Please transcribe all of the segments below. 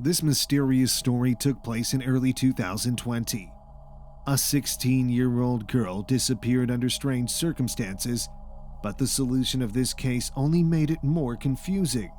This mysterious story took place in early 2020. A 16-year-old girl disappeared under strange circumstances, but the solution of this case only made it more confusing.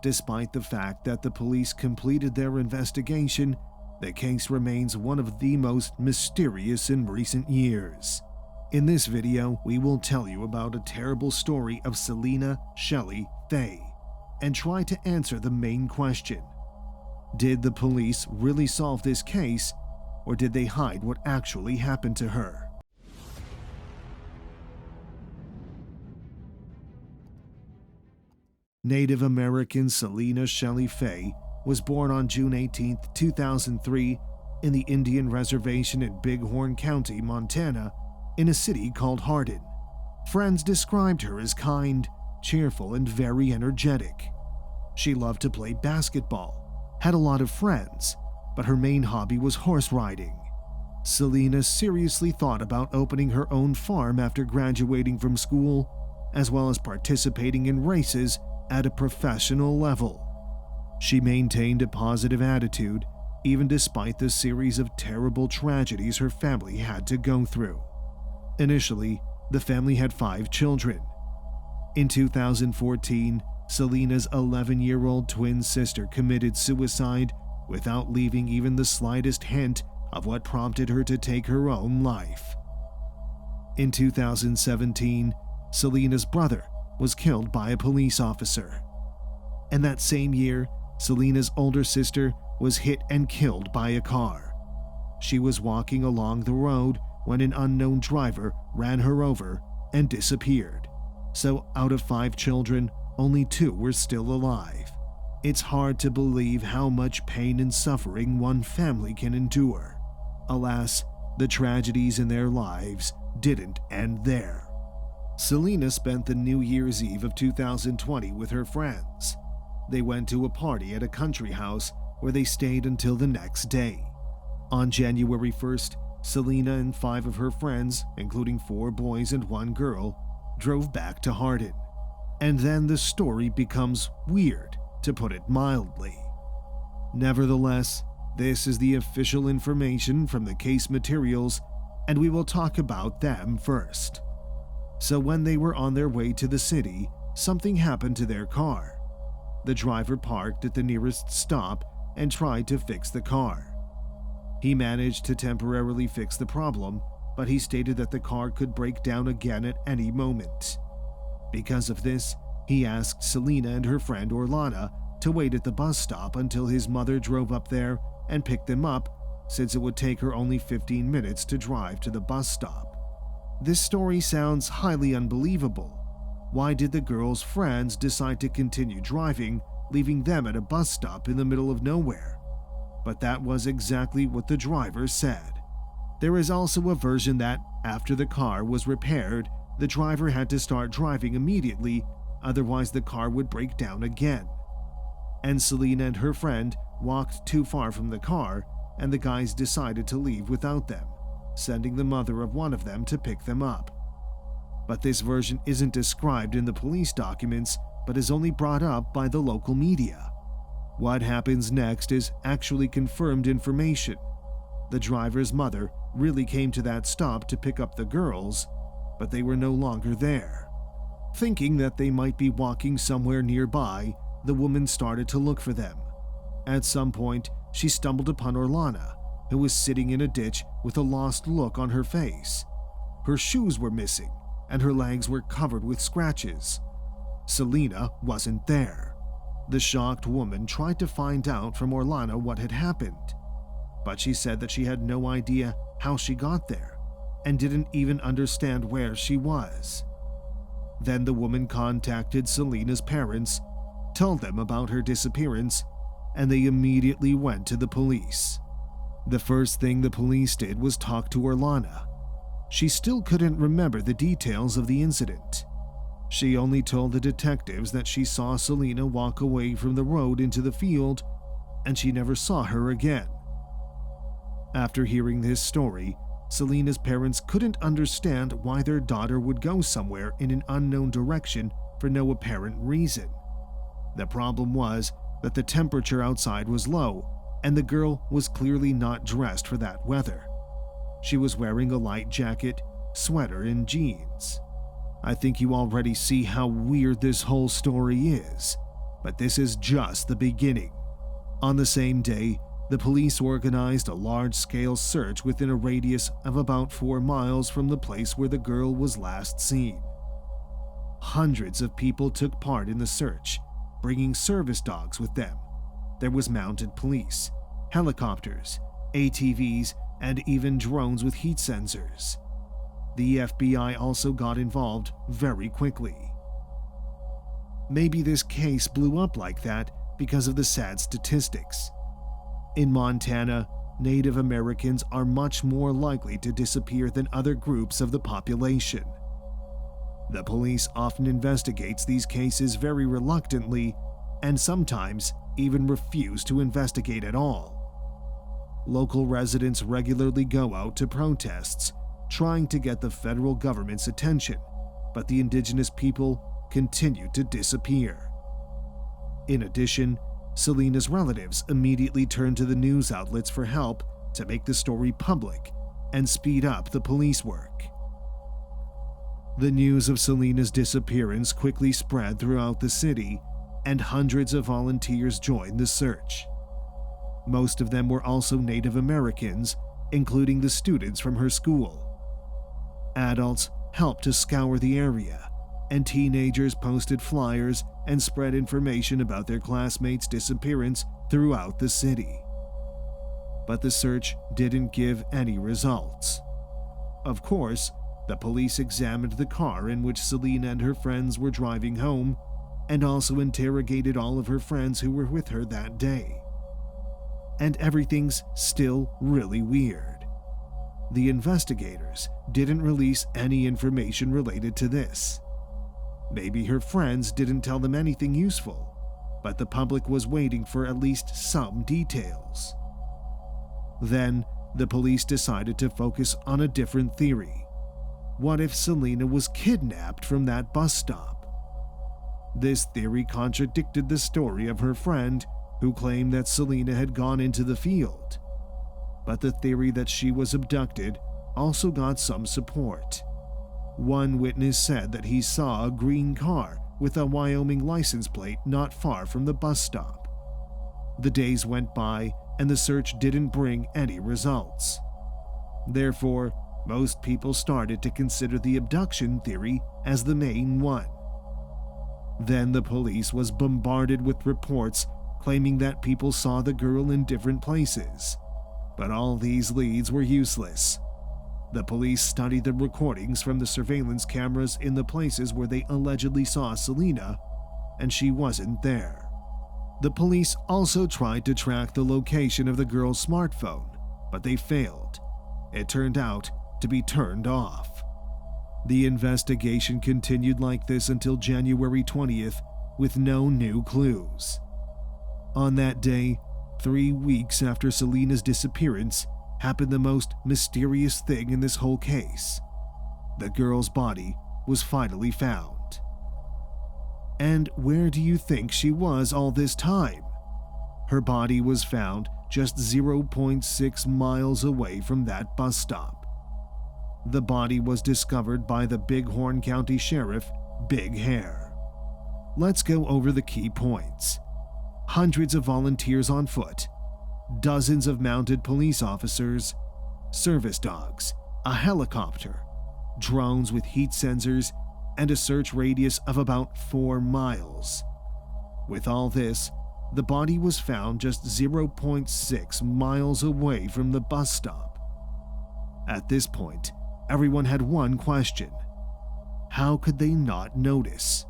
Despite the fact that the police completed their investigation, the case remains one of the most mysterious in recent years. In this video, we will tell you about a terrible story of Selena Shelley Faye and try to answer the main question. Did the police really solve this case, or did they hide what actually happened to her? Native American Selena Shelley Faye was born on June 18, 2003, in the Indian Reservation in Bighorn County, Montana, in a city called Hardin. Friends described her as kind, cheerful, and very energetic. She loved to play basketball, had a lot of friends, but her main hobby was horse riding. Selena seriously thought about opening her own farm after graduating from school, as well as participating in races at a professional level. She maintained a positive attitude, even despite the series of terrible tragedies her family had to go through. Initially, the family had 5 children. In 2014, Selena's 11-year-old twin sister committed suicide without leaving even the slightest hint of what prompted her to take her own life. In 2017, Selena's brother was killed by a police officer. And that same year, Selena's older sister was hit and killed by a car. She was walking along the road when an unknown driver ran her over and disappeared. So out of 5 children, only 2 were still alive. It's hard to believe how much pain and suffering one family can endure. Alas, the tragedies in their lives didn't end there. Selena spent the New Year's Eve of 2020 with her friends. They went to a party at a country house where they stayed until the next day. On January 1st, Selena and 5 of her friends, including 4 boys and 1 girl, drove back to Hardin. And then the story becomes weird, to put it mildly. Nevertheless, this is the official information from the case materials, and we will talk about them first. So when they were on their way to the city, something happened to their car. The driver parked at the nearest stop and tried to fix the car. He managed to temporarily fix the problem, but he stated that the car could break down again at any moment. Because of this, he asked Selena and her friend Orlana to wait at the bus stop until his mother drove up there and picked them up, since it would take her only 15 minutes to drive to the bus stop. This story sounds highly unbelievable. Why did the girls' friends decide to continue driving, leaving them at a bus stop in the middle of nowhere? But that was exactly what the driver said. There is also a version that, after the car was repaired, the driver had to start driving immediately, otherwise the car would break down again. And Selena and her friend walked too far from the car, and the guys decided to leave without them, sending the mother of one of them to pick them up. But this version isn't described in the police documents, but is only brought up by the local media. What happens next is actually confirmed information. The driver's mother really came to that stop to pick up the girls, but they were no longer there. Thinking that they might be walking somewhere nearby, the woman started to look for them. At some point, she stumbled upon Orlana, who was sitting in a ditch with a lost look on her face. Her shoes were missing, and her legs were covered with scratches. Selena wasn't there. The shocked woman tried to find out from Orlana what had happened, but she said that she had no idea how she got there and didn't even understand where she was. Then the woman contacted Selena's parents, told them about her disappearance, and they immediately went to the police. The first thing the police did was talk to Orlana. She still couldn't remember the details of the incident. She only told the detectives that she saw Selena walk away from the road into the field, and she never saw her again. After hearing this story, Selena's parents couldn't understand why their daughter would go somewhere in an unknown direction for no apparent reason. The problem was, that the temperature outside was low and the girl was clearly not dressed for that weather. She was wearing a light jacket, sweater, and jeans. I think you already see how weird this whole story is, but this is just the beginning. On the same day, the police organized a large-scale search within a radius of about 4 miles from the place where the girl was last seen. Hundreds of people took part in the search, bringing service dogs with them. There was mounted police, helicopters, ATVs, and even drones with heat sensors. The FBI also got involved very quickly. Maybe this case blew up like that because of the sad statistics. In Montana, Native Americans are much more likely to disappear than other groups of the population. The police often investigates these cases very reluctantly and sometimes even refuse to investigate at all. Local residents regularly go out to protests, trying to get the federal government's attention, but the indigenous people continue to disappear. In addition, Selena's relatives immediately turned to the news outlets for help to make the story public and speed up the police work. The news of Selena's disappearance quickly spread throughout the city, and hundreds of volunteers joined the search. Most of them were also Native Americans, including the students from her school. Adults helped to scour the area, and teenagers posted flyers and spread information about their classmates' disappearance throughout the city. But the search didn't give any results. Of course, the police examined the car in which Selena and her friends were driving home and also interrogated all of her friends who were with her that day. And everything's still really weird. The investigators didn't release any information related to this. Maybe her friends didn't tell them anything useful, but the public was waiting for at least some details. Then, the police decided to focus on a different theory. What if Selena was kidnapped from that bus stop? This theory contradicted the story of her friend, who claimed that Selena had gone into the field. But the theory that she was abducted also got some support. One witness said that he saw a green car with a Wyoming license plate not far from the bus stop. The days went by and the search didn't bring any results. Therefore, most people started to consider the abduction theory as the main one. Then the police was bombarded with reports claiming that people saw the girl in different places, but all these leads were useless. The police studied the recordings from the surveillance cameras in the places where they allegedly saw Selena, and she wasn't there. The police also tried to track the location of the girl's smartphone, but they failed. It turned out to be turned off. The investigation continued like this until January 20th, with no new clues. On that day, 3 weeks after Selena's disappearance, happened the most mysterious thing in this whole case. The girl's body was finally found. And where do you think she was all this time? Her body was found just 0.6 miles away from that bus stop. The body was discovered by the Bighorn County Sheriff, Big Hair. Let's go over the key points. Hundreds of volunteers on foot, dozens of mounted police officers, service dogs, a helicopter, drones with heat sensors, and a search radius of about 4 miles. With all this, the body was found just 0.6 miles away from the bus stop. At this point, everyone had one question: how could they not notice?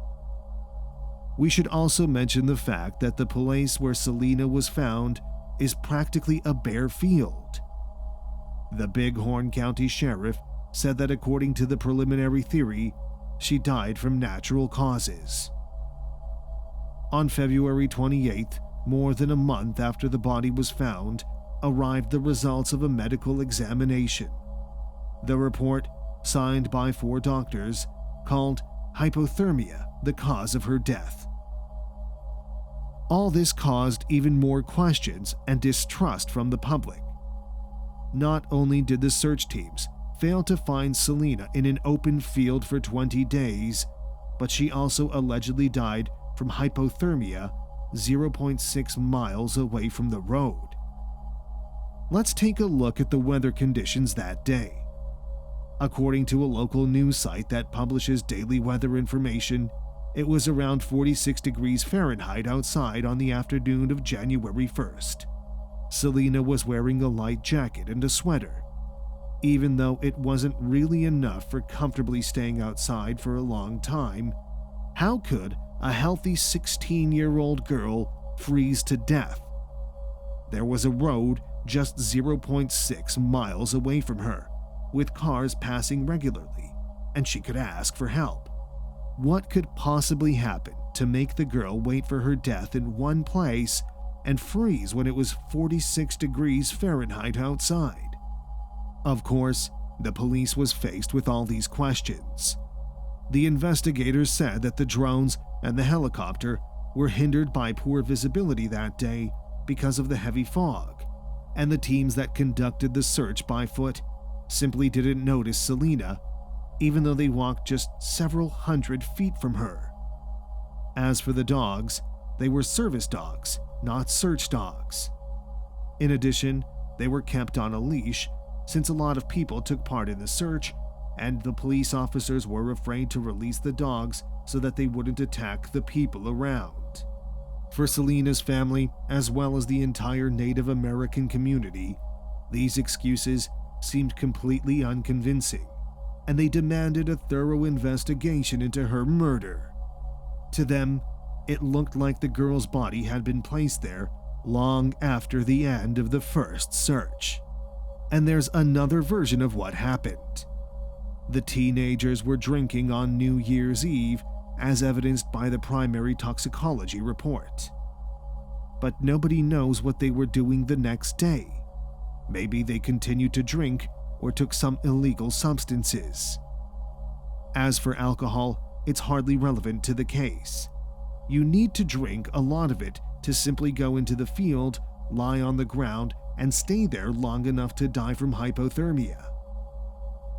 We should also mention the fact that the place where Selena was found is practically a bare field. The Bighorn County Sheriff said that according to the preliminary theory, she died from natural causes. On February 28th, more than a month after the body was found, arrived the results of a medical examination. The report, signed by 4 doctors, called hypothermia the cause of her death. All this caused even more questions and distrust from the public. Not only did the search teams fail to find Selena in an open field for 20 days, but she also allegedly died from hypothermia 0.6 miles away from the road. Let's take a look at the weather conditions that day. According to a local news site that publishes daily weather information, it was around 46 degrees Fahrenheit outside on the afternoon of January 1st. Selena was wearing a light jacket and a sweater. Even though it wasn't really enough for comfortably staying outside for a long time, how could a healthy 16-year-old girl freeze to death? There was a road just 0.6 miles away from her, with cars passing regularly, and she could ask for help. What could possibly happen to make the girl wait for her death in one place and freeze when it was 46 degrees Fahrenheit outside? Of course, the police was faced with all these questions. The investigators said that the drones and the helicopter were hindered by poor visibility that day because of the heavy fog, and the teams that conducted the search by foot simply didn't notice Selena, even though they walked just several hundred feet from her. As for the dogs, they were service dogs, not search dogs. In addition, they were kept on a leash since a lot of people took part in the search, and the police officers were afraid to release the dogs so that they wouldn't attack the people around. For Selena's family, as well as the entire Native American community, these excuses seemed completely unconvincing, and they demanded a thorough investigation into her murder. To them, it looked like the girl's body had been placed there long after the end of the first search. And there's another version of what happened. The teenagers were drinking on New Year's Eve, as evidenced by the primary toxicology report. But nobody knows what they were doing the next day. Maybe they continued to drink or took some illegal substances. As for alcohol, it's hardly relevant to the case. You need to drink a lot of it to simply go into the field, lie on the ground, and stay there long enough to die from hypothermia.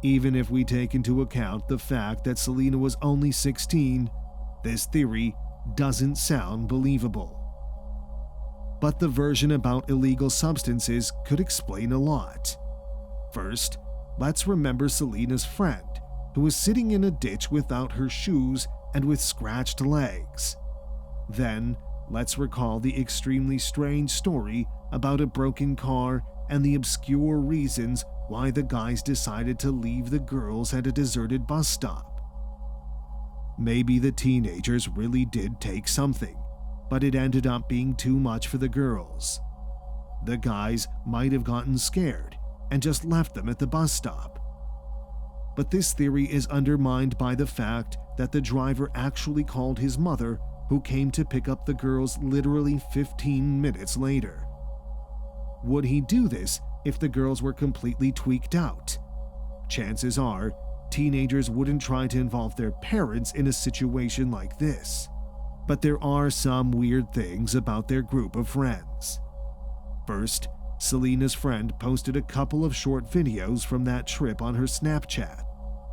Even if we take into account the fact that Selena was only 16, this theory doesn't sound believable. But the version about illegal substances could explain a lot. First, let's remember Selena's friend, who was sitting in a ditch without her shoes and with scratched legs. Then, let's recall the extremely strange story about a broken car and the obscure reasons why the guys decided to leave the girls at a deserted bus stop. Maybe the teenagers really did take something, but it ended up being too much for the girls. The guys might have gotten scared and just left them at the bus stop. But this theory is undermined by the fact that the driver actually called his mother, who came to pick up the girls literally 15 minutes later. Would he do this if the girls were completely tweaked out? Chances are, teenagers wouldn't try to involve their parents in a situation like this. But there are some weird things about their group of friends. First, Selena's friend posted a couple of short videos from that trip on her Snapchat.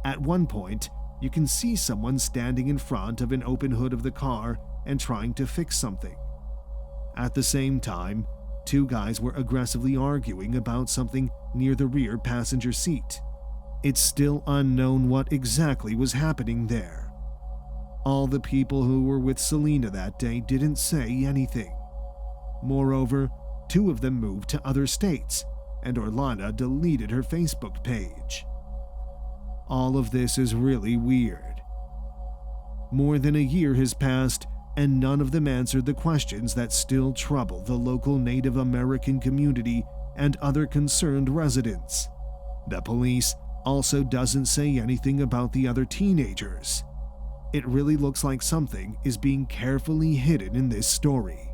At one point, you can see someone standing in front of an open hood of the car and trying to fix something. At the same time, two guys were aggressively arguing about something near the rear passenger seat. It's still unknown what exactly was happening there. All the people who were with Selena that day didn't say anything. Moreover, two of them moved to other states, and Orlana deleted her Facebook page. All of this is really weird. More than a year has passed, and none of them answered the questions that still trouble the local Native American community and other concerned residents. The police also doesn't say anything about the other teenagers. It really looks like something is being carefully hidden in this story.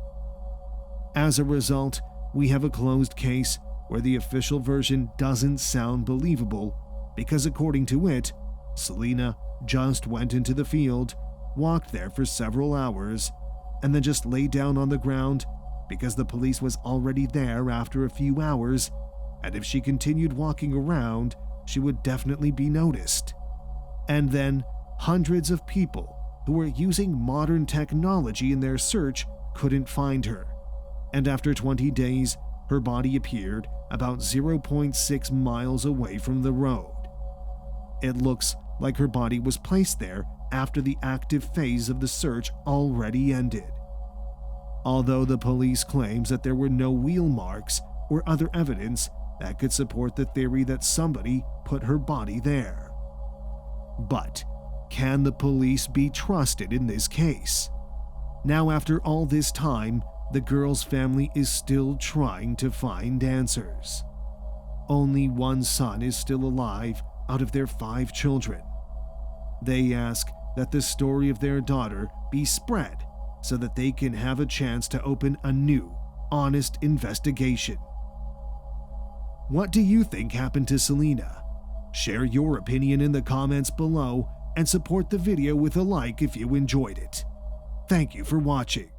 As a result, we have a closed case where the official version doesn't sound believable because, according to it, Selena just went into the field, walked there for several hours, and then just lay down on the ground because the police was already there after a few hours, and if she continued walking around, she would definitely be noticed. And then hundreds of people who were using modern technology in their search couldn't find her, and after 20 days, her body appeared about 0.6 miles away from the road. It looks like her body was placed there after the active phase of the search already ended. Although the police claims that there were no wheel marks or other evidence that could support the theory that somebody put her body there. But can the police be trusted in this case? Now, after all this time, the girl's family is still trying to find answers. Only one son is still alive out of their 5 children. They ask that the story of their daughter be spread so that they can have a chance to open a new, honest investigation. What do you think happened to Selena? Share your opinion in the comments below and support the video with a like if you enjoyed it. Thank you for watching.